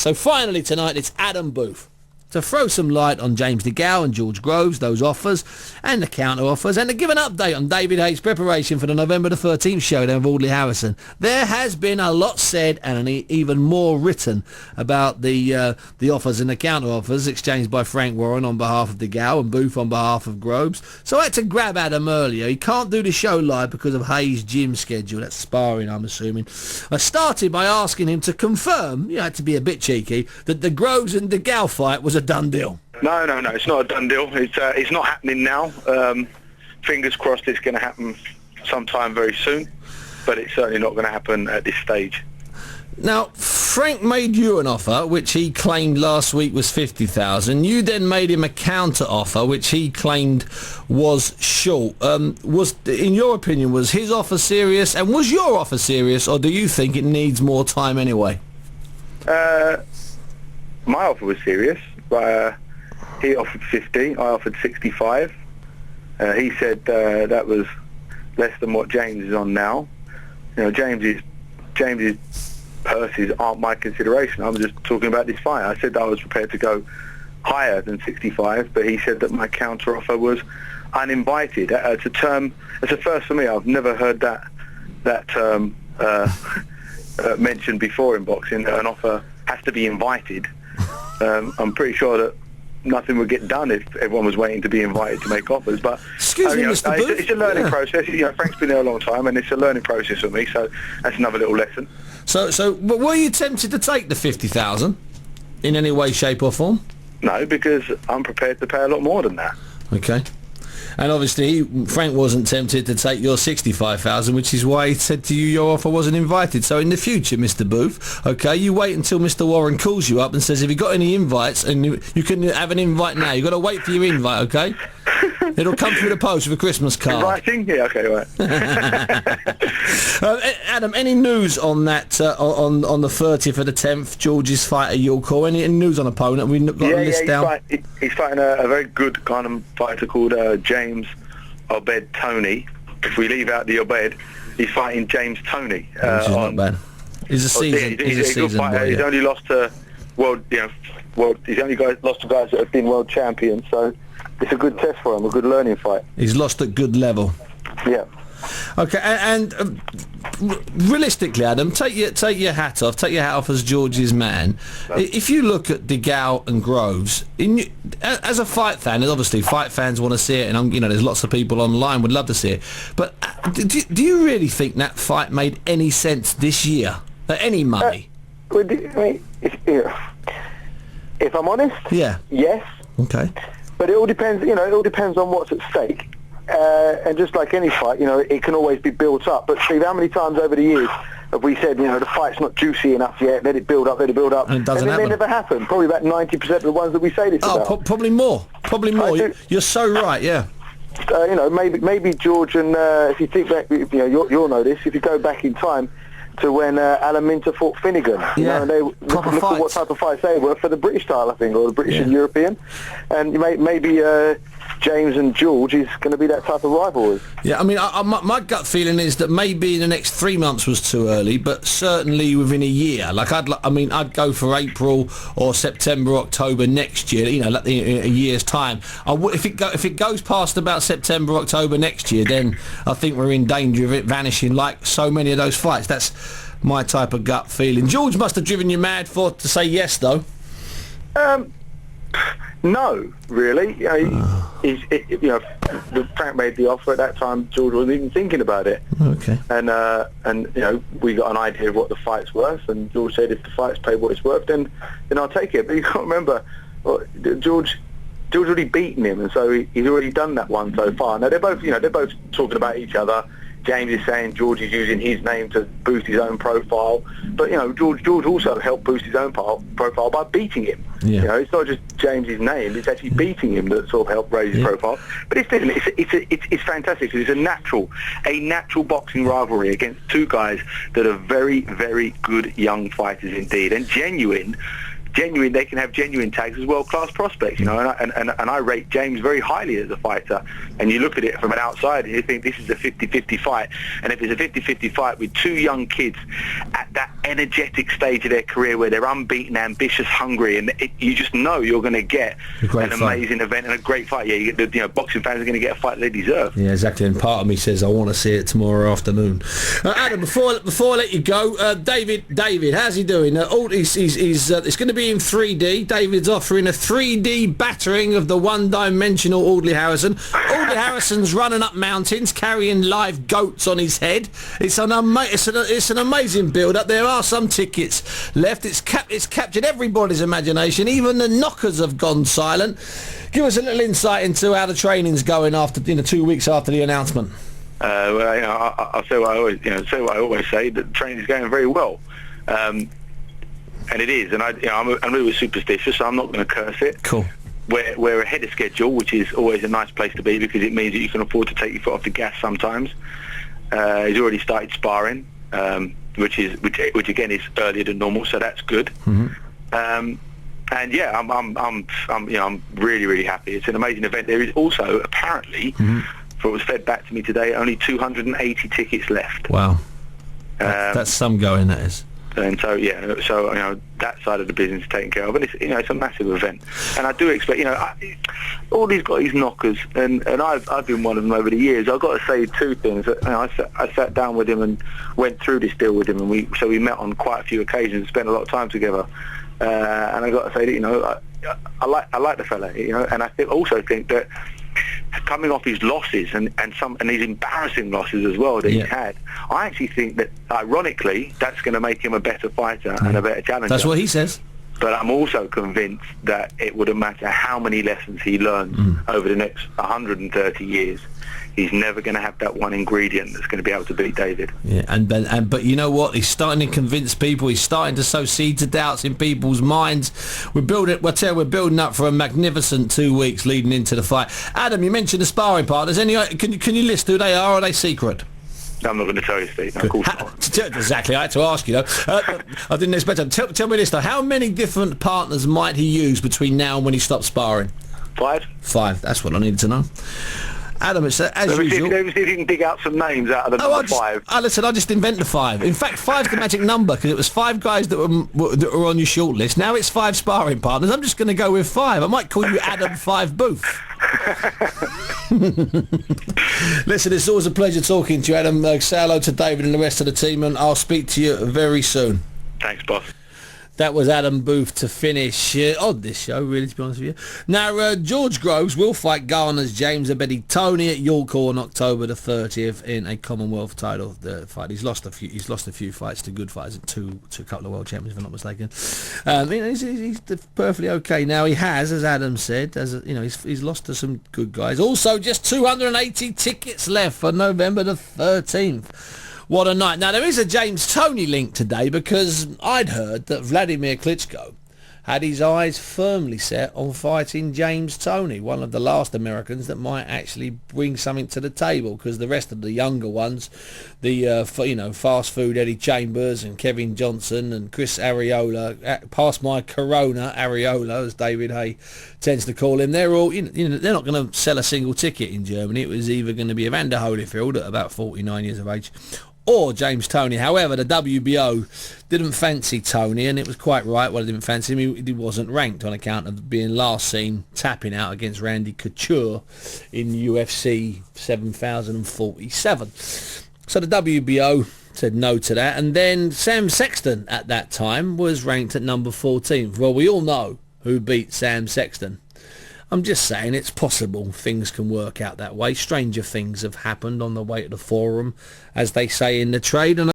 So finally tonight, it's Adam Booth to throw some light on James DeGale and George Groves, those offers, and the counter-offers, and to give an update on David Haig's preparation for the November the 13th showdown with Audley Harrison. There has been a lot said and even more written about the offers and the counter-offers exchanged by Frank Warren on behalf of DeGale and Booth on behalf of Groves. So I had to grab Adam earlier. He can't do the show live because of Haig's gym schedule. That's sparring, I'm assuming. I started by asking him to confirm, you had to be a bit cheeky, that the Groves and DeGale fight was a done deal. No, it's not a done deal. It's not happening now. Fingers crossed it's going to happen sometime very soon, but it's certainly not going to happen at this stage. Now, Frank made you an offer, which he claimed last week was $50,000. You then made him a counter offer, which he claimed was short. Was, in your opinion, was his offer serious, and was your offer serious, or do you think it needs more time anyway? My offer was serious. He offered 50, I offered 65. He said that was less than what James is on now. You know, James's purses aren't my consideration. I'm just talking about this fight. I said that I was prepared to go higher than 65, but he said that my counter offer was uninvited. It's a term. It's a first for me. I've never heard that term mentioned before in boxing. That an offer has to be invited. I'm pretty sure that nothing would get done if everyone was waiting to be invited to make offers. But excuse me, Mr. Booth. It's a learning process. You know, Frank's been there a long time, and it's a learning process for me. So that's another little lesson. So, but were you tempted to take the 50,000 in any way, shape, or form? No, because I'm prepared to pay a lot more than that. Okay. And obviously, Frank wasn't tempted to take your 65,000, which is why he said to you your offer wasn't invited. So in the future, Mr. Booth, okay, you wait until Mr. Warren calls you up and says, have you got any invites? And you can have an invite now. You've got to wait for your invite, okay? It'll come through the post with a Christmas card. Inviting? Yeah, okay, right. Adam, any news on that, on the 30th of the 10th, George's fight at York Hall? Any news on opponent? We've got a list down. He's fighting a very good kind of fighter called James Obed Tony. If we leave out the Obed, he's fighting James Tony. Which is not bad. He's a season. He's a season good fighter. boy, yeah. He's only lost to he's only lost to guys that have been world champions. So it's a good test for him, a good learning fight. He's lost at good level. Yeah. Okay, and realistically, Adam, take your hat off as George's man. No. If you look at DeGale and Groves, as a fight fan, and obviously fight fans want to see it, and there's lots of people online would love to see it. But do you really think that fight made any sense this year? Any money? If I'm honest, yeah, yes. Okay. But it all depends. It all depends on what's at stake. And just like any fight, it can always be built up. But Steve, how many times over the years have we said, the fight's not juicy enough yet, let it build up, and it doesn't happen. They never happen. Probably about 90% of the ones that we say this about. Probably more. You're so right, yeah. Maybe George, and if you think back, you'll know this, if you go back in time to when Alan Minter fought Finnegan, and they look at what type of fights they were for the British title, I think, or the British and European, and maybe James and George is going to be that type of rivalry. Yeah, I mean, my gut feeling is that maybe in the next 3 months was too early, but certainly within a year. Like I'd go for April or September, October next year. In a year's time. If it goes past about September, October next year, then I think we're in danger of it vanishing, like so many of those fights. That's my type of gut feeling. George must have driven you mad to say yes, though. No, really. Frank made the offer at that time. George wasn't even thinking about it. Okay. And we got an idea of what the fight's worth, and George said, if the fight's paid what it's worth, then I'll take it. But you can't remember, George already beaten him, and so he's already done that one so far. Now they're both talking about each other. James is saying George is using his name to boost his own profile, but George also helped boost his own profile by beating him. Yeah. It's not just James's name; it's actually beating him that sort of helped raise his profile. But it's fantastic because it's a natural boxing rivalry against two guys that are very, very good young fighters indeed, and genuine genuine. They can have genuine tags as world-class prospects, you know. And I rate James very highly as a fighter. And you look at it from an outsider, you think this is a 50-50 fight. And if it's a 50-50 fight with two young kids at that energetic stage of their career where they're unbeaten, ambitious, hungry, and you just know you're going to get an amazing event and a great fight. Yeah, you get boxing fans are going to get a fight they deserve. Yeah, exactly. And part of me says I want to see it tomorrow afternoon. Adam, before I let you go, David, how's he doing? It's going to be in 3D. David's offering a 3D battering of the one-dimensional Audley Harrison. Audley Harrison's running up mountains carrying live goats on his head. It's an amazing build-up. There are some tickets left. It's captured everybody's imagination. Even the knockers have gone silent. Give us a little insight into how the training's going after 2 weeks after the announcement. I'll say what I always say, that the training is going very well, and it is. And I'm really superstitious, so I'm not going to curse it. Cool. We're ahead of schedule, which is always a nice place to be because it means that you can afford to take your foot off the gas sometimes. He's already started sparring, which again is earlier than normal, so that's good. Mm-hmm. And yeah, I'm really, really happy. It's an amazing event. There is also apparently, for what was fed back to me today, only 280 tickets left. Wow, that's some going. That is. And so that side of the business is taken care of, and it's a massive event. And I do expect all these got these knockers, and I've been one of them over the years. I've got to say two things. I sat down with him and went through this deal with him, and we met on quite a few occasions, and spent a lot of time together. And I got to say that I like the fella, and I also think that coming off his losses and these embarrassing losses as well that he's had, I actually think that ironically that's going to make him a better fighter and a better challenger. That's what he says. But I'm also convinced that it wouldn't matter how many lessons he learns over the next 130 years. He's never going to have that one ingredient that's going to be able to beat David. Yeah, but you know what? He's starting to convince people. He's starting to sow seeds of doubts in people's minds. We're building up for a magnificent 2 weeks leading into the fight. Adam, you mentioned the sparring partners. Can you list who they are? Or are they secret? I'm not going to tell you, Steve. No, of course not. Exactly. I had to ask you, I didn't expect that. Tell me this, though. How many different partners might he use between now and when he stops sparring? 5. 5. That's what I needed to know. Adam, it's as usual. Let me see if you can dig out some names out of the number 5. Listen, I just invented 5. In fact, 5's the magic number because it was 5 guys that were on your short list. Now it's 5 sparring partners. I'm just going to go with 5. I might call you Adam 5 Booth. Listen, it's always a pleasure talking to you, Adam. Say hello to David and the rest of the team, and I'll speak to you very soon. Thanks, boss. That was Adam Booth to finish on this show, really, to be honest with you. Now, George Groves will fight Ghana's James Abedi Tony at York Hall on October the 30th in a Commonwealth title fight. He's lost a few fights to good fighters, to a couple of world champions, if I'm not mistaken. He's perfectly okay now. He has, as Adam said, he's lost to some good guys. Also, just 280 tickets left for November the 13th. What a night. Now, there is a James Toney link today because I'd heard that Vladimir Klitschko had his eyes firmly set on fighting James Toney, one of the last Americans that might actually bring something to the table, because the rest of the younger ones, the fast food Eddie Chambers and Kevin Johnson and Chris Arreola, past my Corona Arreola, as David Hay tends to call him, they're all they're not going to sell a single ticket in Germany. It was either going to be Evander Holyfield at about 49 years of age or James Toney. However, the WBO didn't fancy Toney, and it was quite right why they didn't fancy him. He wasn't ranked on account of being last seen tapping out against Randy Couture in UFC 7047. So the WBO said no to that, and then Sam Sexton at that time was ranked at number 14. Well, we all know who beat Sam Sexton. I'm just saying it's possible things can work out that way. Stranger things have happened on the way to the forum, as they say in the trade. And